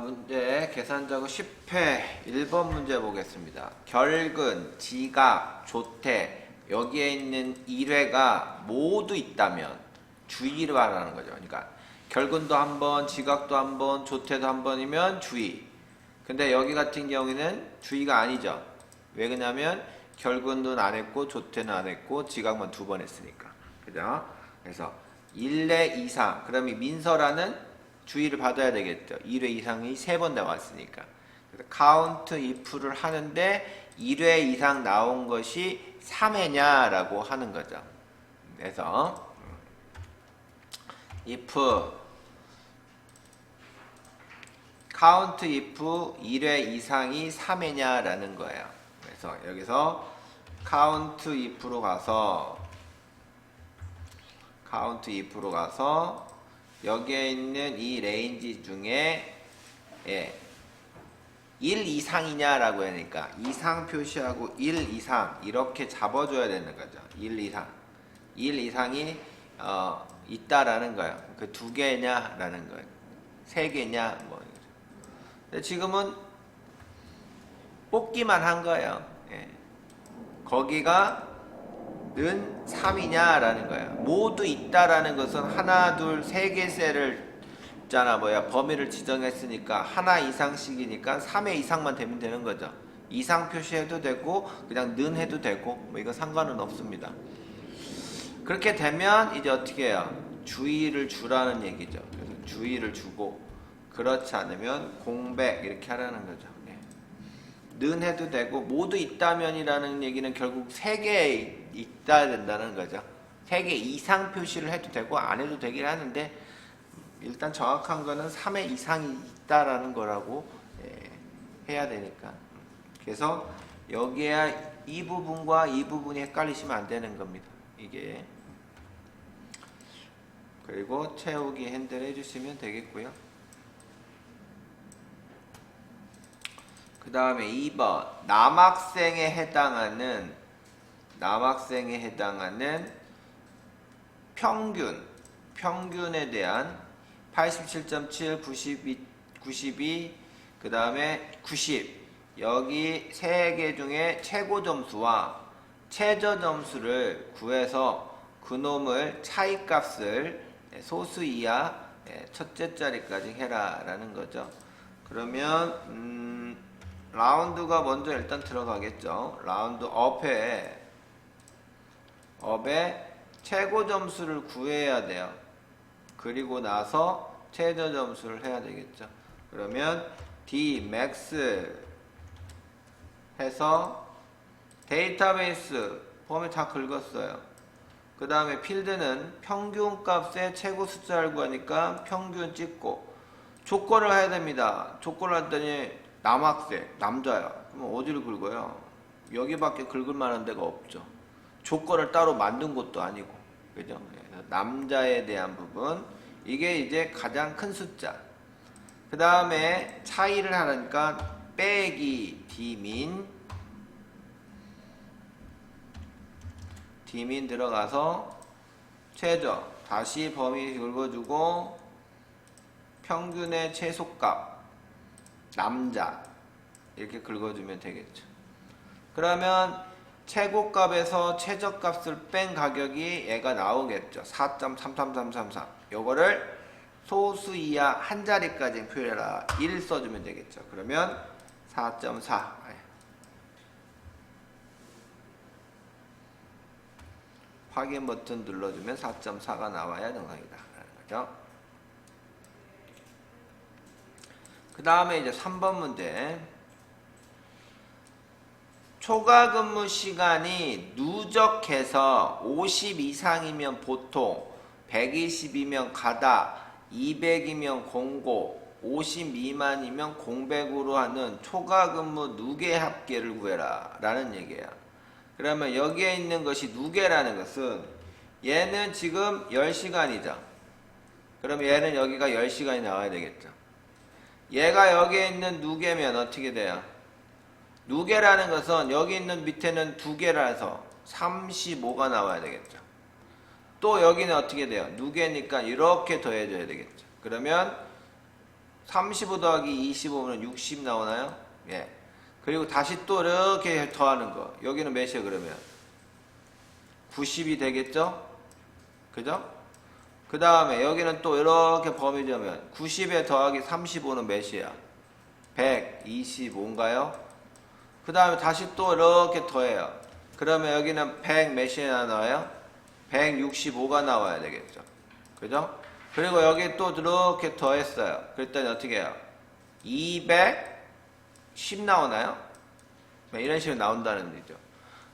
문제 계산자고 10회 1번 문제 보겠습니다. 결근, 지각, 조태 여기에 있는 1회가 모두 있다면 주의를 말하는 거죠. 그러니까 결근도 한 번, 지각도 한 번, 조태도 한 번이면 주의. 근데 여기 같은 경우에는 주의가 아니죠. 왜 그러냐면 결근은 안 했고 조태는 안 했고 지각만 2번 했으니까. 그죠? 그래서 1회 이상 그럼 이 민서라는 주의를 받아야 되겠죠. 1회 이상이 3번 나왔으니까. 그래서 count if를 하는데 1회 이상 나온 것이 3회냐라고 하는 거죠. 그래서 if count if 1회 이상이 3회냐라는 거예요. 그래서 여기서 count if로 가서 여기에 있는 이 레인지 중에 1 이상이냐라고 하니까 이상 표시하고 1 이상 이렇게 잡아줘야 되는 거죠. 1 이상. 1 이상이 있다라는 거예요. 그 2개냐라는 거예요. 3개냐 뭐. 근데 지금은 뽑기만 한 거예요. 거기가 는 3이냐라는 거예요. 모두 있다라는 것은 하나, 둘, 3개 셀을 범위를 지정했으니까 하나 이상씩이니까 3회 이상만 되면 되는 거죠. 이상 표시해도 되고 그냥 는 해도 되고 뭐 이거 상관은 없습니다. 그렇게 되면 이제 어떻게 해요? 주의를 주라는 얘기죠. 그래서 주의를 주고 그렇지 않으면 공백 이렇게 하라는 거죠. 는 해도 되고 모두 있다면이라는 얘기는 결국 3개 있다 된다는 거죠. 3개 이상 표시를 해도 되고 안 해도 되긴 하는데 일단 정확한 거는 3회 이상이 있다라는 거라고 해야 되니까. 그래서 여기에 이 부분과 이 부분이 헷갈리시면 안 되는 겁니다. 이게. 그리고 채우기 핸들 해주시면 되겠고요. 그 다음에 2번 남학생에 해당하는 평균에 대한 87.7, 92, 그 다음에 90 여기 3개 중에 최고 점수와 최저 점수를 구해서 그놈을 차이값을 소수 이하 첫째 자리까지 해라 라는 거죠. 그러면 라운드가 먼저 일단 들어가겠죠. 라운드 업에 최고 점수를 구해야 돼요. 그리고 나서 최저 점수를 해야 되겠죠. 그러면 D max 해서 데이터베이스 범위 다 긁었어요. 그 다음에 필드는 평균 값의 최고 숫자를 구하니까 평균 찍고 조건을 해야 됩니다. 조건을 했더니 남학생, 남자야. 그럼 어디를 긁어요? 여기밖에 긁을 만한 데가 없죠. 조건을 따로 만든 것도 아니고. 그죠? 남자에 대한 부분. 이게 이제 가장 큰 숫자. 그 다음에 차이를 하니까 빼기 D민 들어가서 최저. 다시 범위 긁어주고 평균의 최소값. 남자 이렇게 긁어주면 되겠죠. 그러면 최고값에서 최저값을 뺀 가격이 얘가 나오겠죠. 4.33333 요거를 소수 이하 한 자리까지 표현해라. 1 써주면 되겠죠. 그러면 4.4 확인 버튼 눌러주면 4.4가 나와야 정상이다 라는 거죠. 그 다음에 이제 3번 문제. 초과 근무 시간이 누적해서 50 이상이면 보통, 120이면 가다, 200이면 공고, 50 미만이면 공백으로 하는 초과 근무 누계 합계를 구해라 라는 얘기예요. 그러면 여기에 있는 것이 누계라는 것은 얘는 지금 10시간이죠. 그럼 얘는 여기가 10시간이 나와야 되겠죠. 얘가 여기에 있는 누계면 어떻게 돼요? 누계라는 것은 여기 있는 밑에는 2개라서 35가 나와야 되겠죠. 또 여기는 어떻게 돼요? 누계니까 이렇게 더해줘야 되겠죠. 그러면 35 더하기 25면 60 나오나요? 예. 그리고 다시 또 이렇게 더하는 거. 여기는 몇이에요, 그러면? 90이 되겠죠? 그죠? 그 다음에 여기는 또 이렇게 범위 되면 90에 더하기 35는 몇이야? 125인가요? 그 다음에 다시 또 이렇게 더해요. 그러면 여기는 100 몇이나 나와요? 165가 나와야 되겠죠. 그죠? 그리고 여기 또 이렇게 더했어요. 그랬더니 어떻게 해요? 210 나오나요? 이런 식으로 나온다는 얘기죠.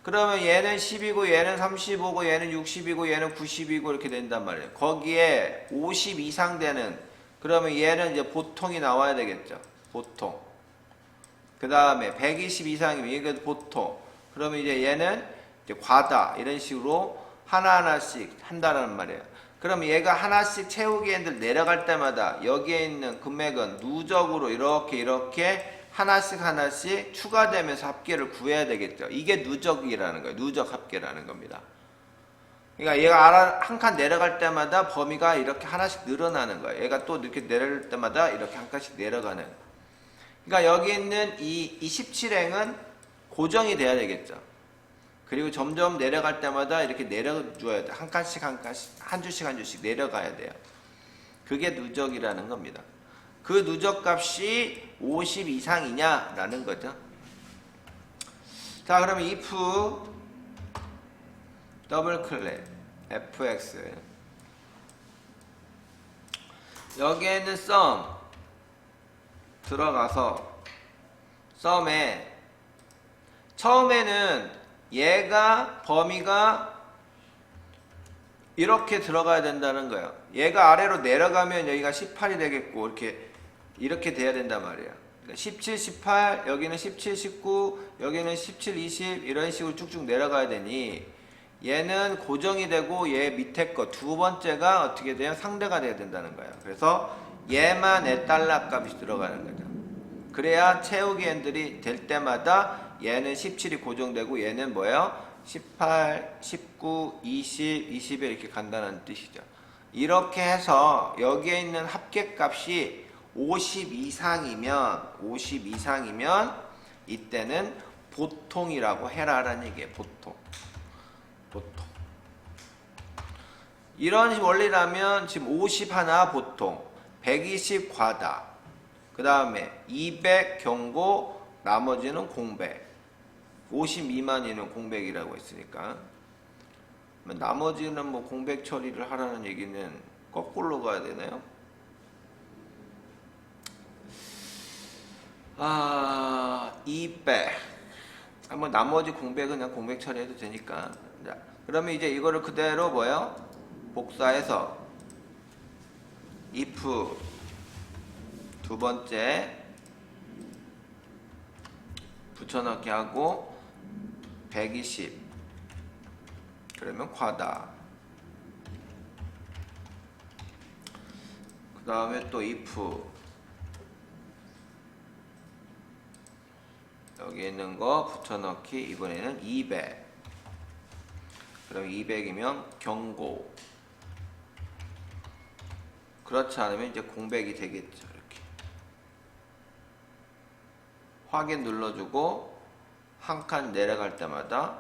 그러면 얘는 10이고 얘는 35고 얘는 60이고 얘는 90이고 이렇게 된단 말이에요. 거기에 50 이상 되는, 그러면 얘는 이제 보통이 나와야 되겠죠. 보통. 그 다음에 120 이상이면 이게 보통. 그러면 이제 얘는 이제 과다 이런 식으로 하나하나씩 한다는 말이에요. 그러면 얘가 하나씩 채우기 엔들 내려갈 때마다 여기에 있는 금액은 누적으로 이렇게 하나씩 추가되면서 합계를 구해야 되겠죠. 이게 누적이라는 거예요. 누적 합계라는 겁니다. 그러니까 얘가 한 칸 내려갈 때마다 범위가 이렇게 하나씩 늘어나는 거예요. 얘가 또 이렇게 내려갈 때마다 이렇게 한 칸씩 내려가는. 그러니까 여기 있는 이 17행은 고정이 돼야 되겠죠. 그리고 점점 내려갈 때마다 이렇게 내려줘야 돼. 한 칸씩 한 주씩 내려가야 돼요. 그게 누적이라는 겁니다. 그 누적 값이 50 이상이냐라는 거죠. 자, 그러면 if 더블 클릭 fx 여기에는 sum 들어가서 sum에 처음에는 얘가 범위가 이렇게 들어가야 된다는 거예요. 얘가 아래로 내려가면 여기가 18이 되겠고 이렇게 돼야 된단 말이에요. 그러니까 17, 18, 여기는 17, 19, 여기는 17, 20 이런 식으로 쭉쭉 내려가야 되니 얘는 고정이 되고 얘 밑에 거 두 번째가 어떻게 돼요? 상대가 돼야 된다는 거예요. 그래서 얘만 $1 값이 들어가는 거죠. 그래야 채우기 엔들이 될 때마다 얘는 17이 고정되고 얘는 뭐예요? 18, 19, 20, 21 이렇게 간다는 뜻이죠. 이렇게 해서 여기에 있는 합계값이 50 이상이면 이때는 보통이라고 해라라는 얘기예요. 보통. 이런 원리라면 지금 50 하나 보통, 120 과다, 그 다음에 200 경고, 나머지는 공백. 50 미만이는 공백이라고 했으니까 나머지는 뭐 공백 처리를 하라는 얘기는 거꾸로 가야 되나요? 200 뭐 나머지 공백은 그냥 공백 처리해도 되니까. 자, 그러면 이제 이거를 그대로 뭐예요? 복사해서 if 두 번째 붙여넣기 하고 120 그러면 과다. 그 다음에 또 if 여기 있는 거 붙여넣기 이번에는 200 그럼 200이면 경고. 그렇지 않으면 이제 공백이 되겠죠. 이렇게 확인 눌러주고 한 칸 내려갈 때마다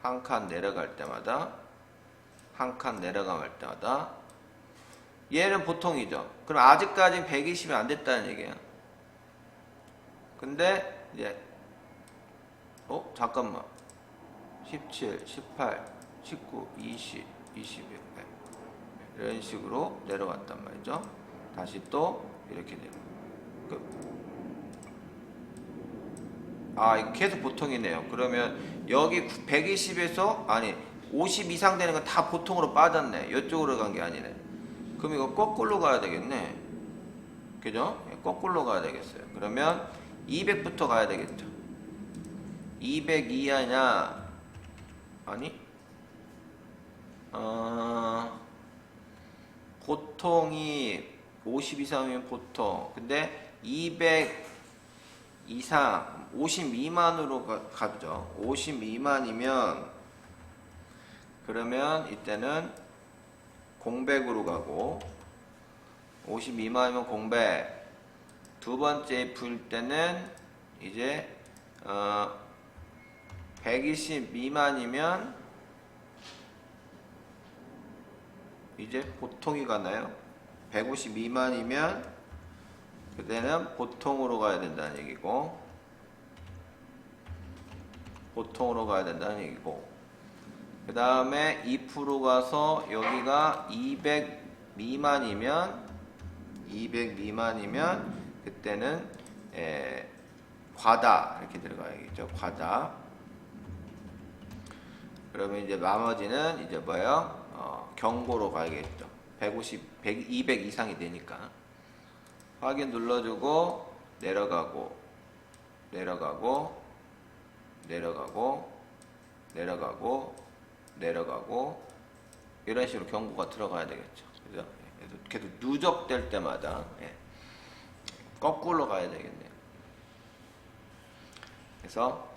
한 칸 내려갈 때마다 얘는 보통이죠. 그럼 아직까지 120이 안 됐다는 얘기예요. 근데 이제 잠깐만 17, 18, 19, 20, 21 이런 식으로 내려왔단 말이죠. 다시 또 이렇게 되고 이거 계속 보통이네요. 그러면 여기 120에서 50 이상 되는 건 다 보통으로 빠졌네. 이쪽으로 간 게 아니네. 그럼 이거 거꾸로 가야 되겠네. 그죠? 거꾸로 가야 되겠어요. 그러면 200부터 가야 되겠죠. 200 이하냐? 보통이 50 이상이면 보통. 근데 200 이상 50 미만으로 가죠. 50 미만이면 그러면 이때는 공백으로 가고 50 미만이면 공백. 두 번째 if일 때는 이제 120 미만이면 이제 보통이 가나요? 150 미만이면 그때는 보통으로 가야 된다는 얘기고, 보통으로 가야 된다는 얘기고, 그 다음에 2% 가서 여기가 200 미만이면 그때는 과다 이렇게 들어가야겠죠. 과다. 그러면 이제 나머지는 이제 뭐예요? 경고로 가야겠죠. 150, 100, 200 이상이 되니까. 확인 눌러주고 내려가고 내려가고 내려가고 내려가고 내려가고 이런 식으로 경고가 들어가야 되겠죠. 그죠? 계속 누적될 때마다 거꾸로 가야 되겠네요. 그래서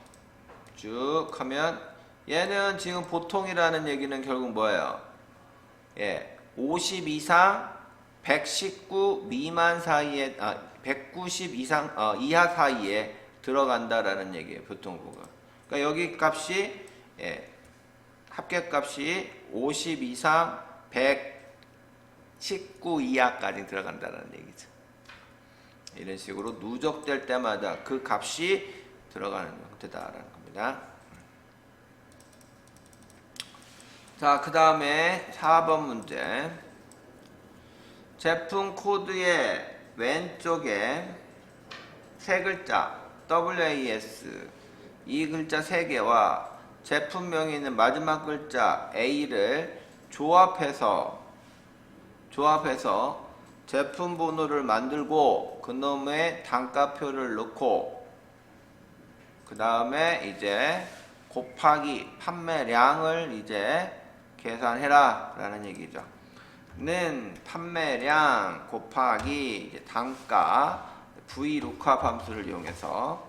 쭉 하면 얘는 지금 보통이라는 얘기는 결국 뭐예요? 50 이상 119 미만 사이에 190 이상 이하 사이에 들어간다라는 얘기예요. 보통부가. 그러니까 여기 값이 합계값이 50 이상 119 이하까지 들어간다는 얘기죠. 이런 식으로 누적될 때마다 그 값이 들어가는 형태다라는 겁니다. 자, 그 다음에 4번 문제. 제품 코드의 왼쪽에 세 글자 WAS 이 글자 3개와 제품명이 있는 마지막 글자 A를 조합해서 제품 번호를 만들고 그놈의 단가표를 넣고 그 다음에 이제 곱하기 판매량을 이제 계산해라 라는 얘기죠. 는 판매량 곱하기 이제 단가 VLOOKUP 함수를 이용해서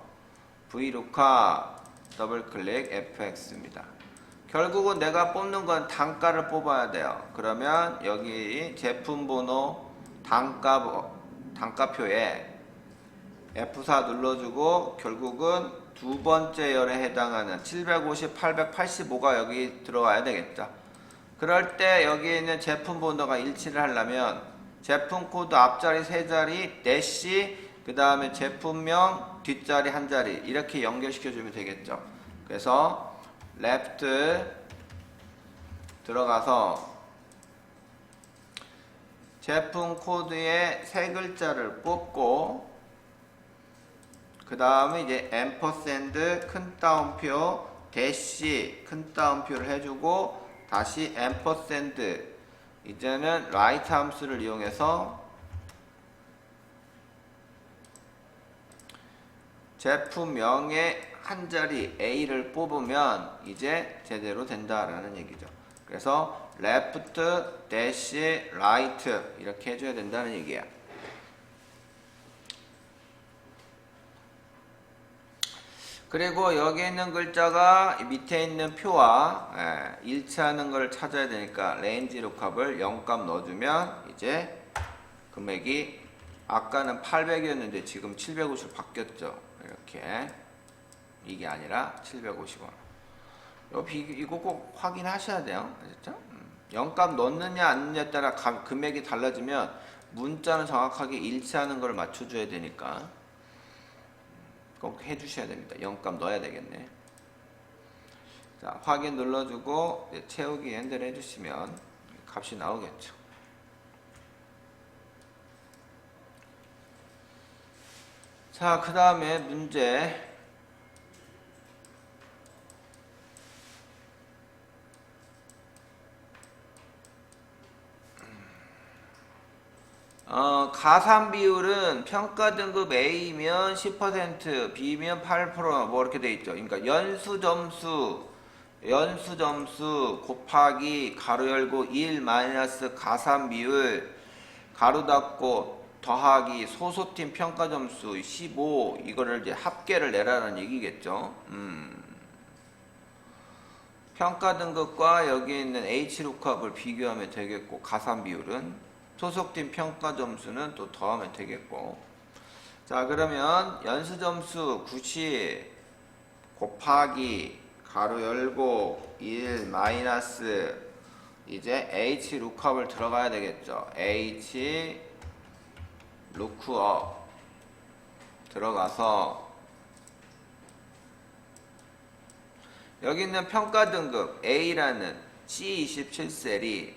VLOOKUP 더블클릭 fx입니다. 결국은 내가 뽑는 건 단가를 뽑아야 돼요. 그러면 여기 제품 번호 단가표에 F4 눌러주고 결국은 두 번째 열에 해당하는 750, 885가 여기 들어와야 되겠죠. 그럴 때 여기 있는 제품 번호가 일치를 하려면 제품 코드 앞자리 3자리 대시 그 다음에 제품명 뒷자리 1자리 이렇게 연결시켜 주면 되겠죠. 그래서 left 들어가서 제품 코드의 세 글자를 뽑고 그 다음에 이제 앰퍼샌드 큰 따옴표 대시 큰 따옴표를 해주고 다시 앰퍼샌드 이제는 라이트 함수를 이용해서 제품명의 한 자리 A를 뽑으면 이제 제대로 된다라는 얘기죠. 그래서 left dash right 이렇게 해줘야 된다는 얘기야. 그리고 여기 있는 글자가 밑에 있는 표와 일치하는 걸 찾아야 되니까 range lookup을 0값 넣어주면 이제 금액이 아까는 800이었는데 지금 750 바뀌었죠. 이렇게 이게 아니라 750원. 이거 꼭 확인하셔야 돼요. 아셨죠? 0값 넣느냐 안 넣느냐에 따라 금액이 달라지면 문자는 정확하게 일치하는 걸 맞춰줘야 되니까 꼭 해주셔야 됩니다. 0값 넣어야 되겠네. 자, 확인 눌러주고 채우기 엔드를 해주시면 값이 나오겠죠. 자, 그 다음에 문제 가산 비율은 평가 등급 A면 10%, B면 8%뭐 이렇게 돼 있죠. 그러니까 연수 점수 곱하기 가로 열고 1 마이너스 가산 비율 가로 닫고 더하기 소소팀 평가 점수 15 이거를 이제 합계를 내라는 얘기겠죠. 평가 등급과 여기 있는 H 루크업을 비교하면 되겠고 가산 비율은 소속팀 평가 점수는 또 더하면 되겠고. 자, 그러면 연수 점수 90 곱하기 가로 열고 1 마이너스 이제 H 룩업을 들어가야 되겠죠. H 룩업 들어가서 여기 있는 평가 등급 A라는 C27셀이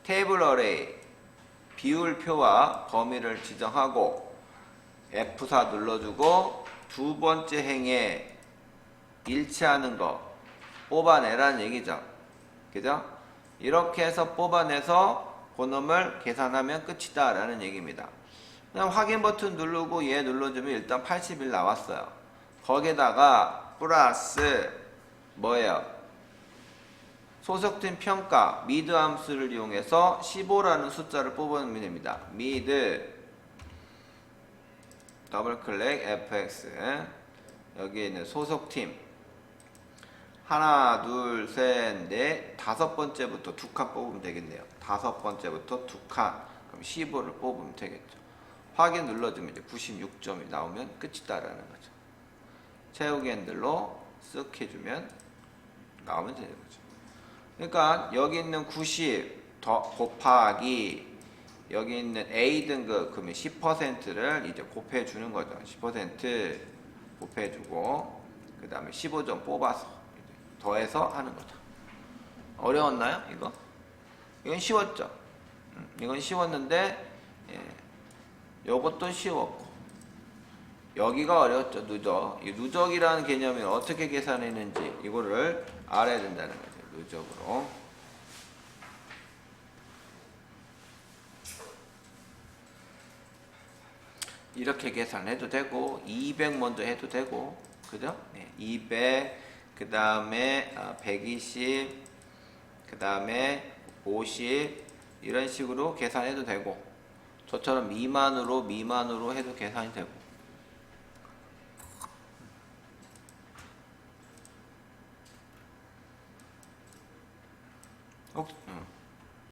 테이블 어레이 비율표와 범위를 지정하고 F4 눌러주고 두 번째 행에 일치하는 거 뽑아내라는 얘기죠. 그죠? 이렇게 해서 뽑아내서 그놈을 계산하면 끝이다 라는 얘기입니다. 그냥 확인 버튼 누르고 얘 눌러주면 일단 81 나왔어요. 거기다가 플러스 뭐예요? 소속팀 평가 미드 함수를 이용해서 15라는 숫자를 뽑아내면 됩니다. 미드 더블 클릭 fx 여기에 있는 소속팀 하나 둘 셋 넷 다섯 번째부터 두 칸 뽑으면 되겠네요. 다섯 번째부터 두 칸 그럼 15를 뽑으면 되겠죠. 확인 눌러주면 이제 96점이 나오면 끝이다라는 거죠. 채우기 핸들로 쓱 해주면 나오면 되는 거죠. 그러니까 여기 있는 90 더 곱하기 여기 있는 A 등급 그러면 10%를 이제 곱해 주는 거죠. 10% 곱해 주고 그 다음에 15점 뽑아서 더해서 하는 거죠. 어려웠나요? 이건 쉬웠죠. 이건 쉬웠는데 요것도 쉬웠고 여기가 어려웠죠. 누적. 이 누적이라는 개념이 어떻게 계산했는지 이거를 알아야 된다는 거죠. 누적으로. 이렇게 계산해도 되고 200 먼저 해도 되고 그죠? 200 그 다음에 120 그 다음에 50 이런 식으로 계산해도 되고 저처럼 미만으로 해도 계산이 되고